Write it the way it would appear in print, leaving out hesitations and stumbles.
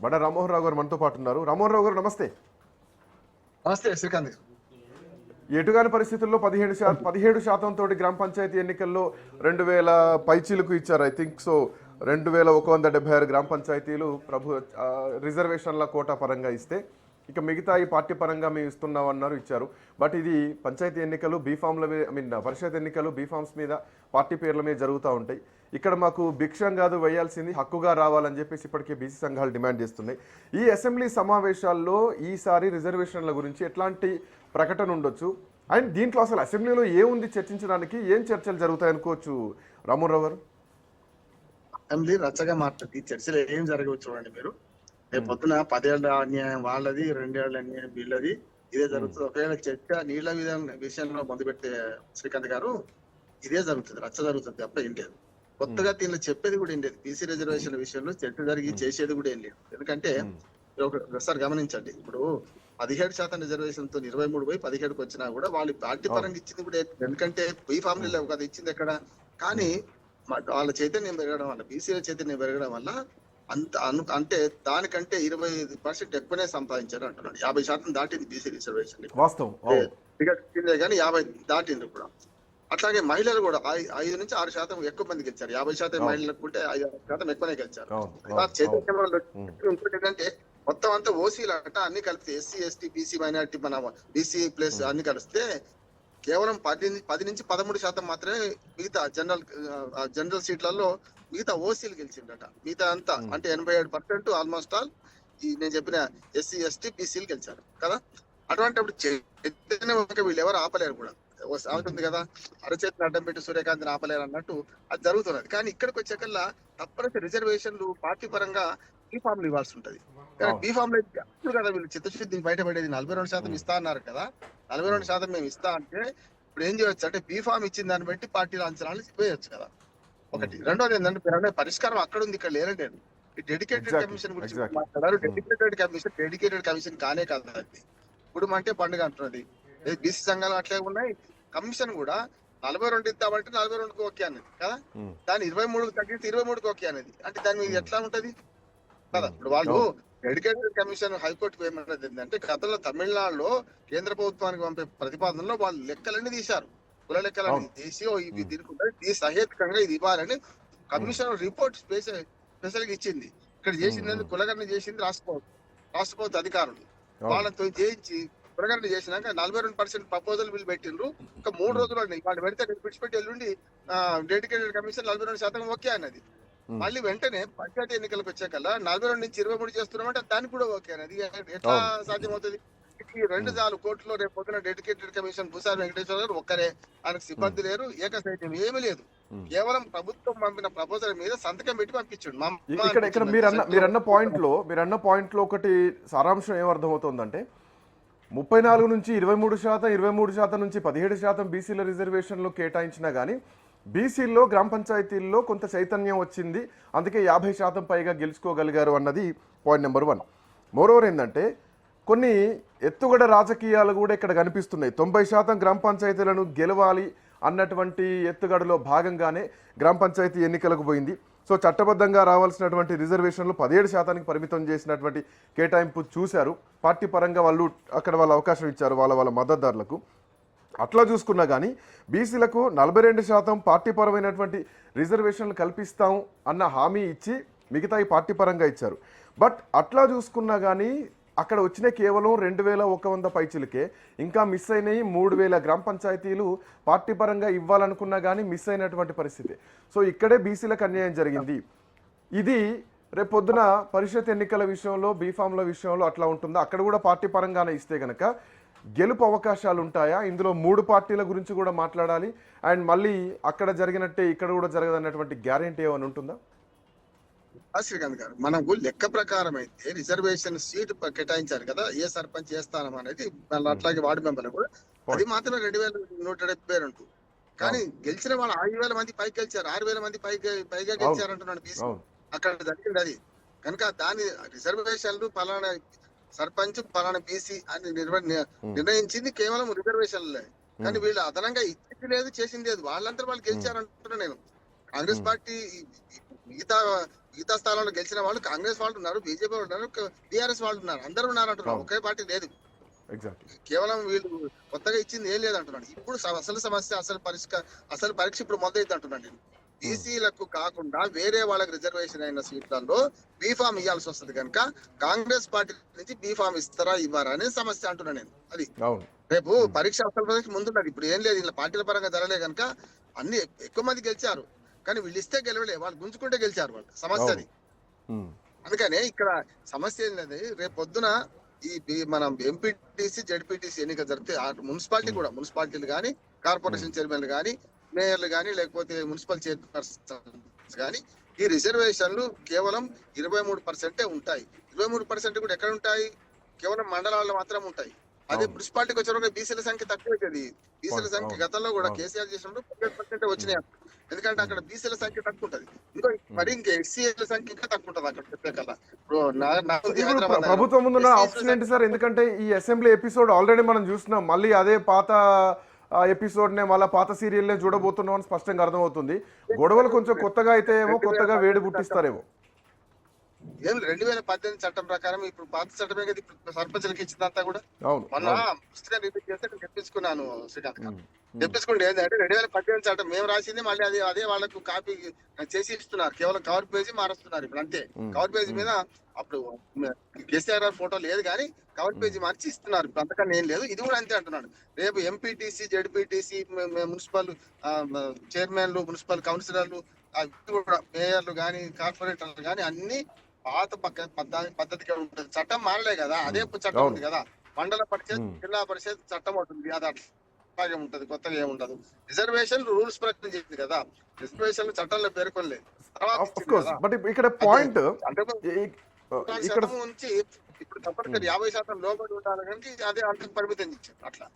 బడ రామ్మోహన్ రావు గారు మనతో పాటు ఉన్నారు. రామ్మోహన్ రావు గారు నమస్తే. నమస్తే శ్రీకాంత్. ఎటుగాని పరిస్థితుల్లో 17% తోటి గ్రామ పంచాయతీ ఎన్నికల్లో 2000 పైచీలకు ఇచ్చారు. ఐ థింక్ సో 2176 గ్రామ పంచాయతీలు రిజర్వేషన్ల కోటా పరంగా ఇస్తే, ఇక మిగతా ఈ పార్టీ పరంగా మేము ఇస్తున్నామన్నారు, ఇచ్చారు. బట్ ఇది పంచాయతీ ఎన్నికలు బీఫామ్ల మీద, పరిషత్ ఎన్నికలు బీఫామ్స్ మీద, పార్టీ పేర్ల మీద జరుగుతూ ఉంటాయి. ఇక్కడ మాకు భిక్షం కాదు వేయాల్సింది, హక్కుగా రావాలని చెప్పేసి ఇప్పటికే బీసీ సంఘాలు డిమాండ్ చేస్తున్నాయి. ఈ అసెంబ్లీ సమావేశాల్లో ఈసారి రిజర్వేషన్ల గురించి ఎట్లాంటి ప్రకటన ఉండొచ్చు, అండ్ దీంట్లో అసలు అసెంబ్లీలో ఏముంది చర్చించడానికి, ఏం చర్చలు జరుగుతాయి అనుకోవచ్చు రామ్మోహన్ రావు గారు? అసెంబ్లీ రచ్చగా మాట్లాడి చర్చలు ఏం జరగవచ్చు చూడండి మీరు. రేపు పొద్దున 10 ఏళ్ల అన్యాయం వాళ్ళది, 2 ఏళ్ల అన్యాయం వీళ్ళది, ఇదే జరుగుతుంది. ఒకవేళ చర్చ నీళ్ల విషయంలో మొదలు పెడితే శ్రీకాంత్ గారు, ఇదే జరుగుతుంది, రచ్చ జరుగుతుంది తప్ప ఏం లేదు. కొత్తగా దీనిలో చెప్పేది కూడా ఏం లేదు. బీసీ రిజర్వేషన్ విషయంలో చర్చ జరిగి చేసేది కూడా ఏం లేదు. ఎందుకంటే ఒకసారి గమనించండి, ఇప్పుడు 17% రిజర్వేషన్ తో 23 పోయి 17కి వచ్చినా కూడా వాళ్ళు పార్టీ పరంగా ఇచ్చింది కూడా, ఎందుకంటే బీ ఫ్యామిలీలో కదా ఇచ్చింది ఎక్కడ. కానీ వాళ్ళ చైతన్యం పెరగడం వల్ల, బీసీల చైతన్యం పెరగడం వల్ల అంటే దానికంటే 25% ఎక్కువనే సంపాదించారు అంటున్నాడు. 50% దాటింది బీసీ రిజర్వేషన్ కానీ 50 దాటింది కూడా. అట్లాగే మహిళలు కూడా 5 నుంచి 6% ఎక్కువ మంది గెలిచారు. 50% మహిళలకు ఉంటే 5% ఎక్కువనే గెలిచారు. ఇంకోటి ఏంటంటే మొత్తం అంతా ఓసీలు అంట, అన్ని కలిపితే ఎస్సీ ఎస్టీ బీసీ మైనార్టీ మన బీసీ ప్లస్ అన్ని కలిస్తే కేవలం 10 నుంచి 13% మాత్రమే మిగతా జనరల్ సీట్లలో మిగతా ఓసీలు గెలిచిందట. మిగతా అంతా అంటే 87% ఆల్మోస్ట్ ఆల్ ఈ నేను చెప్పిన ఎస్సీ ఎస్టీ బీసీలు గెలిచారు కదా. అటువంటి వీళ్ళు ఎవరు ఆపలేరు కూడా. అవుతుంది కదా, అరచేతిని అడ్డం పెట్టి సూర్యకాంతిని ఆపలేరు అన్నట్టు అది జరుగుతున్నది. కానీ ఇక్కడికి వచ్చేకల్లా తప్పనిసరి రిజర్వేషన్లు పార్టీ పరంగా బీఫామ్లు ఇవ్వాల్సి ఉంటది. కానీ బీఫామ్ లో ఇప్పుడు కదా వీళ్ళు చిత్తశుద్ధి బయటపడేది. 42% ఇస్తా అన్నారు కదా, 42% మేము ఇస్తా అంటే ఇప్పుడు ఏం చేయొచ్చు అంటే బీఫామ్ ఇచ్చిన దాన్ని బట్టి పార్టీల అంచనాలు వేయొచ్చు కదా. ఒకటి. రెండోది ఏంటంటే పరిష్కారం అక్కడ ఉంది, ఇక్కడ లేరండి. ఈ డెడికేటెడ్ కమిషన్ గురించి మాట్లాడారు. డెడికేటెడ్ కమిషన్ కానే కాదు అది. ఇప్పుడు అంటే పండుగ అంటున్నది. బీసీ సంఘాలు అట్లే ఉన్నాయి. కమిషన్ కూడా 42 ఇద్దామంటే 42కి ఓకే అనేది కదా, దాన్ని 23కి తగ్గితే 23కి ఓకే అనేది. అంటే దాని మీద ఎట్లా ఉంటది కదా. ఇప్పుడు వాళ్ళు డెడికేటెడ్ కమిషన్ హైకోర్టుకు ఏమన్నది ఏంటంటే, గతంలో తమిళనాడులో కేంద్ర ప్రభుత్వానికి పంపే ప్రతిపాదనలో వాళ్ళు లెక్కలన్నీ తీశారు, కుల లెక్కలన్నీ తీసి ఇవి దీనికి సహేతుకంగా ఇది ఇవ్వాలని కమిషన్ రిపోర్ట్ స్పెషల్ గా ఇచ్చింది. ఇక్కడ చేసింది కులగణన చేసింది రాష్ట్రపతి అధికారులు. వాళ్ళతో చేయించి కులగణన చేసినాక 42% ప్రపోజల్ బిల్ పెట్టిండ్రు. ఇంకా 3 రోజులు వాళ్ళు పెడితే విడిచిపెట్టి ఎల్లుండి డెడికేటెడ్ కమిషన్ 42% ఓకే అన్నది. మళ్ళీ వెంటనే పంచాయతీ ఎన్నికలకు వచ్చాకల్లా 42 నుంచి 23 చేస్తున్నామంటే దానికి కూడా ఓకే అనేది. ఎట్లా సాధ్యమవుతుంది? ఈ 2 కోర్టులో రేపు పొద్దున డెడికేటెడ్ కమిషన్ భూసారి వెంకటేశ్వర గారు ఒక్కరే, ఆయనకు సిబ్బంది లేరు, ఏకసైన్యం ఏమీ లేదు. కేవలం ప్రభుత్వం పంపిన ప్రపోజల్ మీద సంతకం పెట్టి పంపించండి. ఇక్కడ మీరన్న పాయింట్ లో ఒకటి సారాంశం ఏమర్థమవుతుందంటే, 34 నుంచి 23%, 23% నుంచి 17% బీసీల రిజర్వేషన్లు కేటాయించినా కానీ బీసీల్లో గ్రామ పంచాయతీల్లో కొంత చైతన్యం వచ్చింది, అందుకే 50% పైగా గెలుచుకోగలిగారు అన్నది పాయింట్ నెంబర్ 1. మోరోవర్ ఏంటంటే, కొన్ని ఎత్తుగడ రాజకీయాలు కూడా ఇక్కడ కనిపిస్తున్నాయి. 90% గ్రామ పంచాయతీలను గెలవాలి అన్నటువంటి ఎత్తుగడలో భాగంగానే గ్రామ పంచాయతీ ఎన్నికలకు పోయింది. సో చట్టబద్ధంగా రావాల్సినటువంటి రిజర్వేషన్లు 17%కి పరిమితం చేసినటువంటి కేటాయింపు చూశారు. పార్టీ పరంగా వాళ్ళు అక్కడ వాళ్ళ అవకాశం ఇచ్చారు వాళ్ళ మద్దతుదారులకు. అట్లా చూసుకున్నా కానీ బీసీలకు 42% పార్టీ పరమైనటువంటి రిజర్వేషన్లు కల్పిస్తాం అన్న హామీ ఇచ్చి మిగతాయి పార్టీ పరంగా ఇచ్చారు. బట్ అట్లా చూసుకున్నా కానీ అక్కడ వచ్చిన కేవలం 2100 పైచిలకే. ఇంకా మిస్ అయినాయి 3000 గ్రామ పంచాయతీలు పార్టీ పరంగా ఇవ్వాలనుకున్నా కానీ మిస్ అయినటువంటి పరిస్థితి. సో ఇక్కడే బీసీలకు అన్యాయం జరిగింది. ఇది రేపు పొద్దున పరిషత్ ఎన్నికల విషయంలో, బీఫామ్ల విషయంలో అట్లా ఉంటుందా? అక్కడ కూడా పార్టీ పరంగానే ఇస్తే కనుక గెలుపు అవకాశాలు ఉంటాయా? ఇందులో 3 పార్టీల గురించి కూడా మాట్లాడాలి. అండ్ మళ్ళీ అక్కడ జరిగినట్టే ఇక్కడ కూడా జరగదన్నటువంటి గ్యారెంటీ ఏమైనా ఉంటుందా? శ్రీకాంత్ గారు, మనకు లెక్క ప్రకారం అయితే రిజర్వేషన్ సీట్ కేటాయించారు కదా, ఏ సర్పంచ్ ఏ స్థానం అనేది, అట్లాగే వార్డు మెంబర్లు కూడా అది మాత్రమే 2172. కానీ గెలిచిన వాళ్ళు 5,000 మంది పైకి గెలిచారు, 6,000 మంది పైగా గెలిచారు అంటున్నాడు బీసీ. అక్కడ జరిగింది అది. కనుక దాని రిజర్వేషన్లు పలానా సర్పంచ్ పలానా బీసీ అని నిర్ణయించింది కేవలం రిజర్వేషన్లే. కానీ వీళ్ళు అదనంగా ఇచ్చింది లేదు, చేసింది లేదు. వాళ్ళంతా వాళ్ళు గెలిచారంటున్నా నేను. కాంగ్రెస్ పార్టీ మిగతా మిగతా స్థానాల్లో గెలిచిన వాళ్ళు కాంగ్రెస్ వాళ్ళు ఉన్నారు, బీజేపీ వాళ్ళు ఉన్నారు, టీఆర్ఎస్ వాళ్ళు ఉన్నారు, అందరూ ఉన్నారు అంటున్నారు. ఒకే పార్టీ లేదు. ఎగ్జాక్ట్లీ. కేవలం వీళ్ళు కొత్తగా ఇచ్చింది ఏం లేదంటున్నాడు. ఇప్పుడు అసలు సమస్య అసలు పరీక్ష ఇప్పుడు మొదలైంది అంటున్నాను నేను. బీసీలకు కాకుండా వేరే వాళ్ళకి రిజర్వేషన్ అయిన సీట్లలో బీఫామ్ ఇవ్వాల్సి వస్తుంది కనుక కాంగ్రెస్ పార్టీ నుంచి బీఫామ్ ఇస్తారా ఇవ్వరా అనే సమస్య అంటున్నాను నేను. అది రేపు పరీక్ష అసలు పరీక్ష ముందున్నది. ఇప్పుడు ఏం లేదు, ఇలా పార్టీల పరంగా జరగలే కనుక అన్ని ఎక్కువ మంది గెలిచారు, కానీ వీళ్ళు ఇస్తే గెలవలే, వాళ్ళు గుంజుకుంటే గెలిచారు. వాళ్ళు సమస్య అది. అందుకనే ఇక్కడ సమస్య ఏంటంటే రేపు పొద్దున ఈ మనం ఎంపీటీసీ జెడ్పీటీసీ ఎన్నిక జరిగితే మున్సిపాలిటీ కూడా, మున్సిపాలిటీలు కానీ కార్పొరేషన్ చైర్మన్లు కానీ మేయర్లు కానీ లేకపోతే మున్సిపల్ చైర్పర్సన్స్ కానీ ఈ రిజర్వేషన్లు కేవలం 23% ఉంటాయి. 23% కూడా ఎక్కడ ఉంటాయి? కేవలం మండలాల్లో మాత్రం ఉంటాయి. అదే మున్సిపాలిటీకి వచ్చిన బీసీల సంఖ్య తక్కువ అవుతుంది. బీసీల సంఖ్య గతంలో కూడా కేసీఆర్ చేసినప్పుడు 10% వచ్చినాయి. ఎందుకంటే అక్కడ బీసీల సంఖ్య తక్కువ ఉంటది. మరి ఇంకా ఎస్సీల సంఖ్య ఇంకా తక్కువ ఉంటది అక్కడ ప్రత్యేకంగా. ప్రభుత్వం ముందున్న ఆప్షన్ ఏంటి సార్? ఎందుకంటే ఈ అసెంబ్లీ ఎపిసోడ్ ఆల్రెడీ మనం చూస్తున్నాం, మళ్ళీ అదే పాత ఎపిసోడ్ నే మళ్ళీ పాత సీరియల్ నే చూడబోతున్నాం అని స్పష్టంగా అర్థమవుతుంది. గొడవలు కొంచెం కొత్తగా అయితే ఏమో కొత్తగా వేడి పుట్టిస్తారేమో. ఏం 2018 చట్టం ప్రకారం ఇప్పుడు పాత చట్టమే కదా ఇప్పుడు సర్పంచులకి ఇచ్చిందంతా కూడా. మొన్న పుస్తకం రిలీజ్ చేస్తే తెప్పించుకున్నాను శ్రీకాంత్ గారు. తెప్పించుకుంటే ఏంటంటే 2018 చట్టం మేము రాసింది మళ్ళీ అదే వాళ్ళకు కాపీ చేసి ఇస్తున్నారు. కేవలం కవర్ పేజీ మారుస్తున్నారు ఇప్పుడు అంతే. కవర్ పేజీ మీద అప్పుడు కేసీఆర్ గారి ఫోటో లేదు కానీ కవర్ పేజీ మార్చి ఇస్తున్నారు. ఇప్పుడు అంతకన్నా ఏం లేదు. ఇది కూడా అంతే అంటున్నాడు. రేపు ఎంపీటీసీ జెడ్పీటీసీ మున్సిపల్ చైర్మన్లు మున్సిపల్ కౌన్సిలర్లు కూడా మేయర్లు కానీ కార్పొరేటర్లు కానీ అన్ని పాత పద్ధతిగా ఉంటుంది. చట్టం మారలే కదా, అదే చట్టం ఉంది కదా. మండల పరిషత్ జిల్లా పరిషత్ చట్టం ఉంటుంది, అది అట్లాగే ఉంటది, కొత్తగా ఏముండదు. రిజర్వేషన్ రూల్స్ ప్రకారం చేసింది కదా, రిజర్వేషన్ చట్టంలో పేర్కొనలేదు. బట్ ఇక్కడ పాయింట్ నుంచి ఇప్పుడు తప్పనిసరి 50% లోబడి ఉండాలి కానీ అదే అంతకు పరిమితం ఇచ్చారు. అట్లా